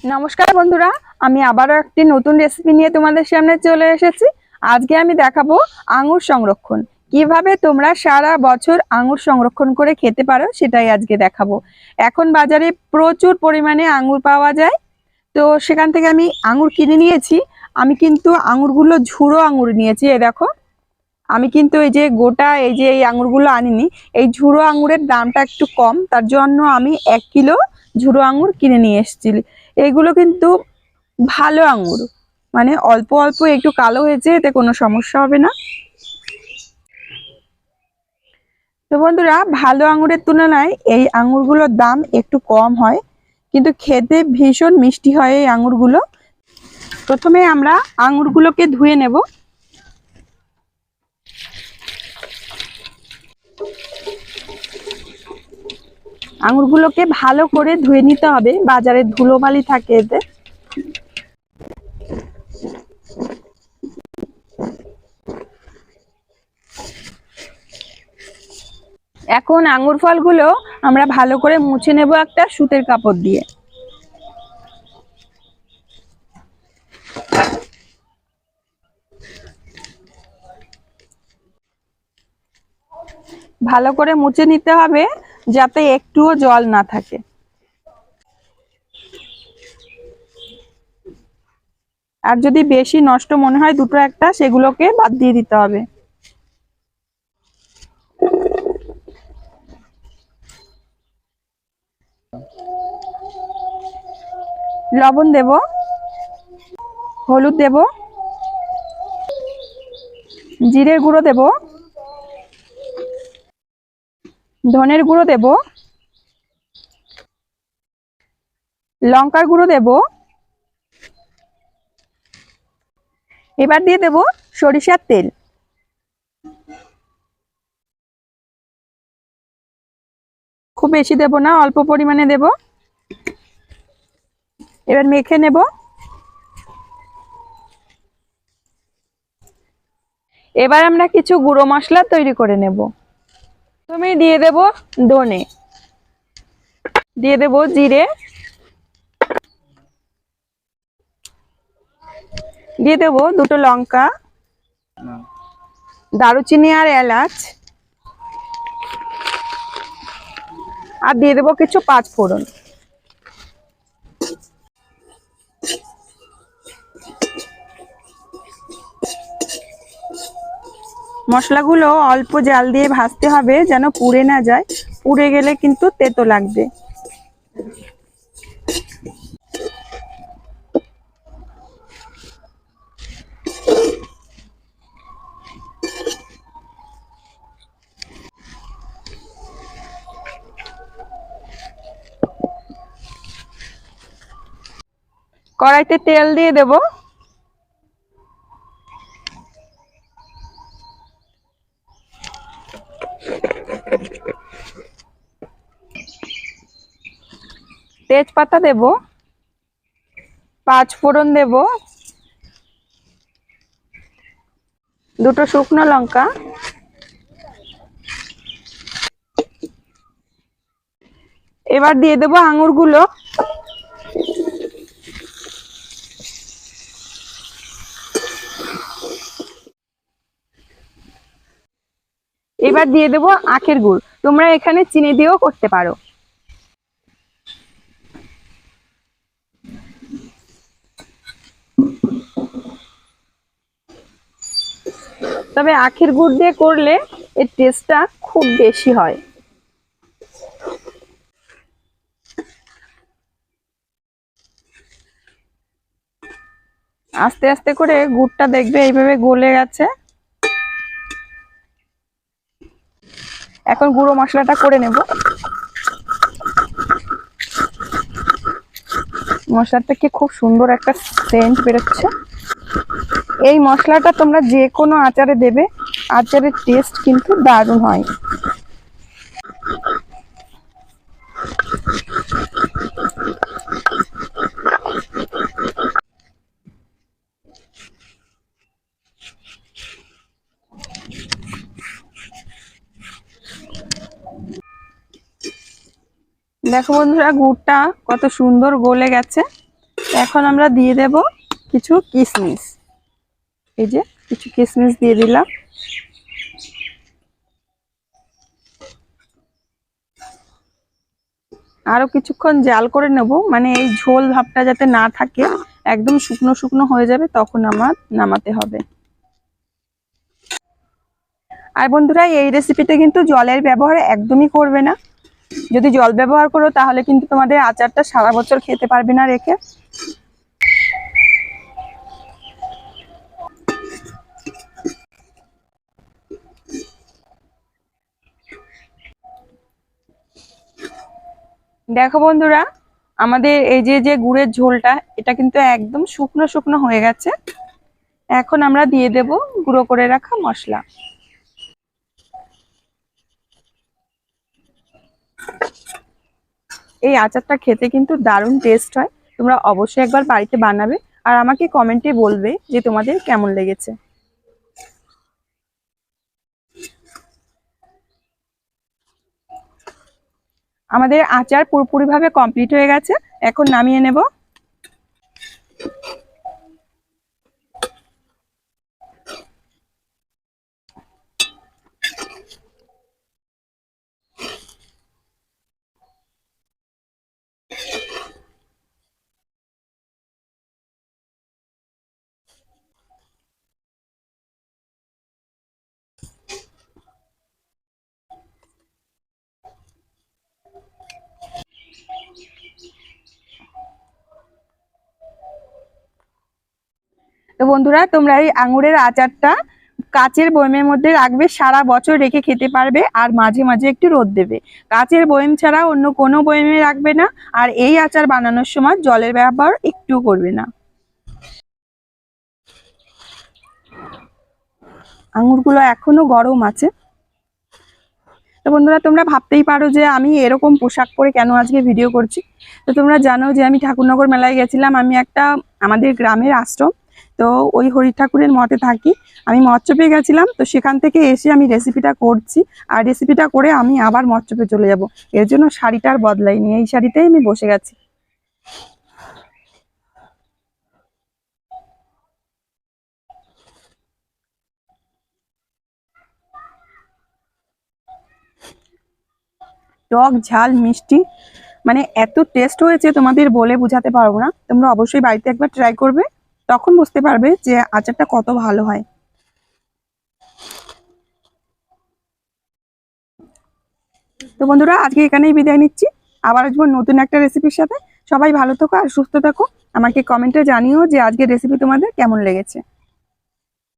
নমস্কার বন্ধুরা, আমি আবারও একটি নতুন রেসিপি নিয়ে তোমাদের সামনে চলে এসেছি। আজকে আমি দেখাবো আঙুর সংরক্ষণ। কিভাবে তোমরা সারা বছর আঙুর সংরক্ষণ করে খেতে পারো সেটাই আজকে দেখাবো। এখন বাজারে প্রচুর পরিমাণে আঙুর পাওয়া যায়, তো সেখান থেকে আমি আঙুর কিনে নিয়েছি। আমি কিন্তু আঙুরগুলো ঝুড়ো আঙুর নিয়েছি। এই দেখো, আমি কিন্তু এই যে গোটা এই আঙুরগুলো আনিনি। এই ঝুড়ো আঙুরের দামটা একটু কম, তার জন্য আমি 1 কিলো ঝুড়ো আঙুর কিনে নিয়ে এসেছি। এইগুলো কিন্তু ভালো আঙুর, মানে অল্প অল্প একটু কালো হয়েছে, এতে কোনো সমস্যা হবে না। তো বন্ধুরা, ভালো আঙুরের তুলনায় এই আঙুরগুলোর দাম একটু কম হয়, কিন্তু খেতে ভীষণ মিষ্টি হয় এই আঙুরগুলো। প্রথমে আমরা আঙুরগুলোকে ধুয়ে নেব। আঙুরগুলোকে ভালো করে ধুয়ে নিতে হবে, বাজারে ধুলোবালি থাকে এতে। এখন আঙুর ফলগুলো আমরা ভালো করে মুছে নেব একটা সুতির কাপড় দিয়ে। ভালো করে মুছে নিতে হবে যাতে একটুও জল না থাকে। আর যদি বেশি নষ্ট মনে হয় দুটো একটা, সেগুলোকে বাদ দিয়ে দিতে হবে। লবণ দেব, হলুদ দেব, জিরের গুঁড়ো দেব, ধনের গুঁড়ো দেব, লঙ্কার গুঁড়ো দেব। এবার দিয়ে দেব সরিষার তেল। খুব বেশি দেব না, অল্প পরিমাণে দেব। এবার মেখে নেব। এবার আমরা কিছু গুঁড়ো মশলা তৈরি করে নেব। প্রথমে দিয়ে দেব ধনে, দিয়ে দেব জিরে, দিয়ে দেব দুটো লঙ্কা, দারুচিনি আর এলাচ, আর দিয়ে দেব কিছু পাঁচ ফোড়ন। মশলাগুলো অল্প জাল দিয়ে ভাজতে হবে, যেন পুড়ে না যায়। পুড়ে গেলে কিন্তু তেতো লাগবে। কড়াইতে তেল দিয়ে দেব। তেজপাতা দেব, পাঁচ ফোড়ন দেব, দুটো শুকনো লঙ্কা, এবার দিয়ে দেব আঙুরগুলো। এবার দিয়ে দেব আখের গুড়, তোমরা এখানে চিনি দিয়েও করতে পারো। তবে আখের গুড় দিয়ে করলে এর টেস্টটা খুব বেশি হয়। আস্তে আস্তে করে গুড়টা দেখবে এইভাবে গলে গেছে। এখন গুঁড়ো মশলাটা করে নেব। মশলা থেকে খুব সুন্দর একটা সেন্ট বেরোচ্ছে। এই মশলাটা তোমরা যে কোনো আচারে দেবে, আচারের টেস্ট কিন্তু দারুণ হয়। দেখো বন্ধুরা, গুড়টা কত সুন্দর গলে গেছে। এখন আমরা দিয়ে দেব কিছু কিশমিশ। এই যে কিছু কিশমিশ দিয়ে দিলাম। আরো কিছুক্ষণ জাল করে নেব, মানে এই ঝোল ভাবটা যাতে না থাকে, একদম শুকনো শুকনো হয়ে যাবে, তখন আমার নামাতে হবে। আর বন্ধুরা, এই রেসিপিতে কিন্তু জলের ব্যবহার একদমই করবে না। যদি জল ব্যবহার করো তাহলে কিন্তু তোমাদের আচারটা সারা বছর খেতে পারবে না রেখে। দেখো বন্ধুরা, আমাদের এই যে গুড়ের ঝোলটা, এটা কিন্তু একদম শুকনো শুকনো হয়ে গেছে। এখন আমরা দিয়ে দেব গুঁড়ো করে রাখা মশলা। এই আচারটা খেতে কিন্তু দারুণ টেস্ট হয়। তোমরা অবশ্যই একবার বাড়িতে বানাবে আর আমাকে কমেন্টে বলবে যে তোমাদের কেমন লেগেছে। আমাদের আচার পুরোপুরিভাবে কমপ্লিট হয়ে গেছে, এখন নামিয়ে নেব। তো বন্ধুরা, তোমরা এই আঙুরের আচারটা কাচের বয়মের মধ্যে রাখবে, সারা বছর রেখে খেতে পারবে। আর মাঝে মাঝে একটু রোদ দেবে। কাচের বয়ম ছাড়া অন্য কোনো বয়মে রাখবে না। আর এই আচার বানানোর সময় জলের ব্যবহার একটু করবে না। আঙুরগুলো এখনো গরম আছে। তো বন্ধুরা, তোমরা ভাবতেই পারো যে আমি এরকম পোশাক পরে কেন আজকে ভিডিও করছি। তো তোমরা জানো যে আমি ঠাকুরনগর মেলায় গেছিলাম। আমি একটা আমাদের গ্রামের আশ্রম, তো ওই হরি ঠাকুরের মঠে থাকি। আমি মৎস্যপে গেছিলাম, তো সেখান থেকে এসে আমি রেসিপিটা করছি। আর রেসিপিটা করে আমি আবার মৎস্যপে চলে যাব। এর জন্য শাড়িটা আর বদলাইনি, এই শাড়িতেই আমি বসে গেছি। টক ঝাল মিষ্টি, মানে এত টেস্ট হয়েছে তোমাদের বলে বোঝাতে পারবো না। তোমরা অবশ্যই বাড়িতে একবার ট্রাই করবে, তখন বুঝতে পারবে যে আচারটা কত ভালো হয়। তো বন্ধুরা, আজকে এখানেই বিদায় নিচ্ছি। আবার আসবো নতুন একটা রেসিপির সাথে। সবাই ভালো থেকো আর সুস্থ থাকো। আমাকে কমেন্টে জানিও যে আজকের রেসিপি তোমাদের কেমন লেগেছে।